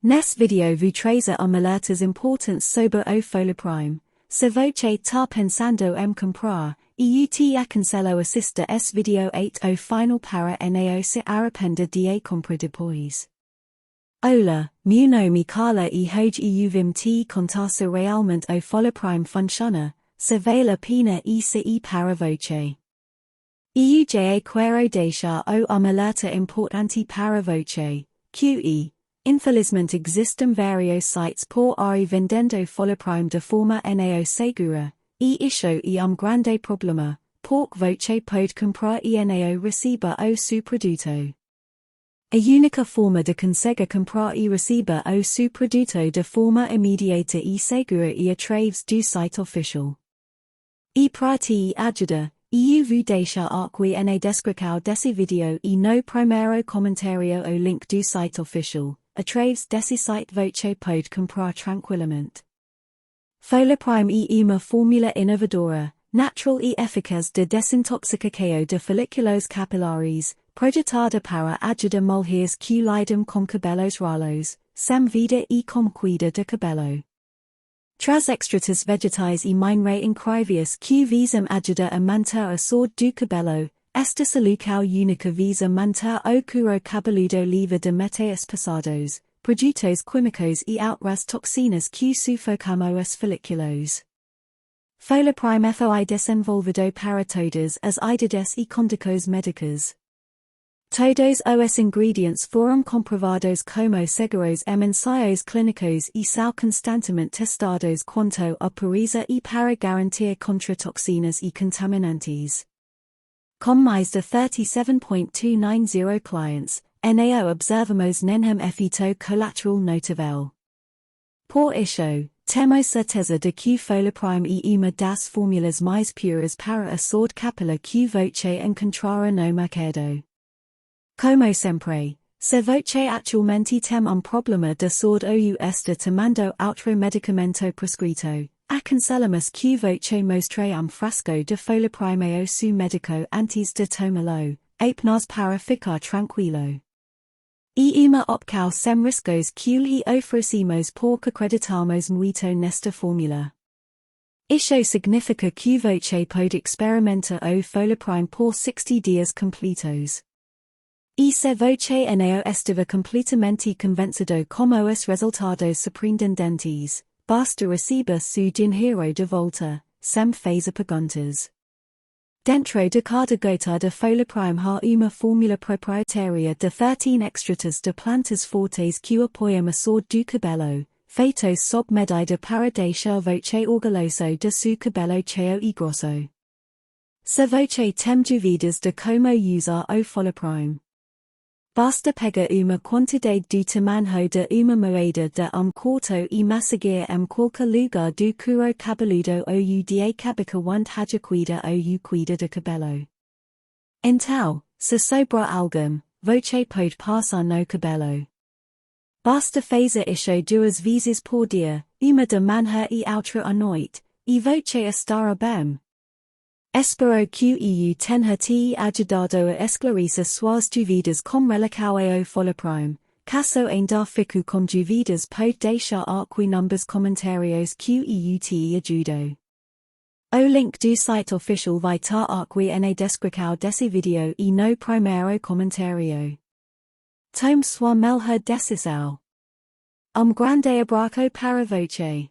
Ness video vu trazer alertas importance sobre o FoliPrime, se voce ta pensando comprar, te aconselho assista esse video 8 o final para nao se arrependa de compra depois. Olá, meu nome Carla e hoje vim te contar se realmente o FoliPrime funciona, se vale a pena e se para voce. Já quero deixar o alerta importante para voce, que infelizmente existem vários sites por aí vendendo FoliPrime de forma nao segura, isso grande problema, porque voce pode comprar e nao receber o seu produto. A única forma de conseguir comprar e receber o seu produto de forma imediata e segura através do site oficial. Para te ajudar, vou deixar aqui na descrição desse vídeo no primeiro comentário o link do site oficial. Através desse site voce pode comprar tranquilamente. FoliPrime uma fórmula inovadora, natural e eficaz de desintoxicação de folículos capilares, projetada para ajudar mulheres que lidam com cabelos ralos, sem vida e com cuida de cabelo. Traz extratos vegetais e minerais incríveis que visam ajudar a manter a saúde do cabelo. Esta solução única visa manter o couro cabeludo livre de metais pesados, produtos químicos e outras toxinas que sufocam os folículos. FoliPrime foi desenvolvido para todas as idades e condições médicas. Todos os ingredientes foram comprovados como seguros em ensaios clínicos e são constantemente testados quanto a pureza e para garantir contra toxinas e contaminantes. Com mais de 37.290 clientes, nao observamos nenhum efeito colateral notável. Por isso, temos certeza de que FoliPrime uma das fórmulas mais puras para a saúde capilar que voce encontrar no mercado. Como sempre, se voce atualmente tem problema de saúde ou está tomando outro medicamento prescrito, aconselhamos que voce mostre frasco de FoliPrime ao seu médico antes de tomá-lo, apenas para ficar tranquilo. Uma opção sem riscos que lhe oferecemos porque acreditamos muito nesta fórmula. Isso significa que voce pode experimentar o FoliPrime por 60 dias completos. E se voce nao estiver completamente convencido como os resultados surpreendentes, basta receber seu dinheiro de volta, sem fazer perguntas. Dentro de cada gota de FoliPrime há uma fórmula proprietary de 13 extratos de plantas fortes que apoiam a saúde do cabelo, feitos sob medida para deixar voce orgulhoso de seu cabelo cheio e grosso. Se voce tem dúvidas de como usar o FoliPrime, basta pegar uma quantidade do tamanho de uma moeda de quarto e massagear qualquer lugar do couro cabeludo ou de cabeça onde haja cuida ou cuida de cabelo. Então, se sobra algum, voce pode passar no cabelo. Basta fazer isso 2 vezes por dia, uma de manhã e outra à noite, e voce estará bem. Espero que tenha te ajudado a esclarecer suas dúvidas com relação ao FoliPrime. Caso ainda fique com dúvidas pode deixar aqui nos comentários que te ajudo. O link do site oficial vai estar aqui na descrição desse vídeo e no primeiro comentário. Tome sua melhor decisão. Grande abraço para você.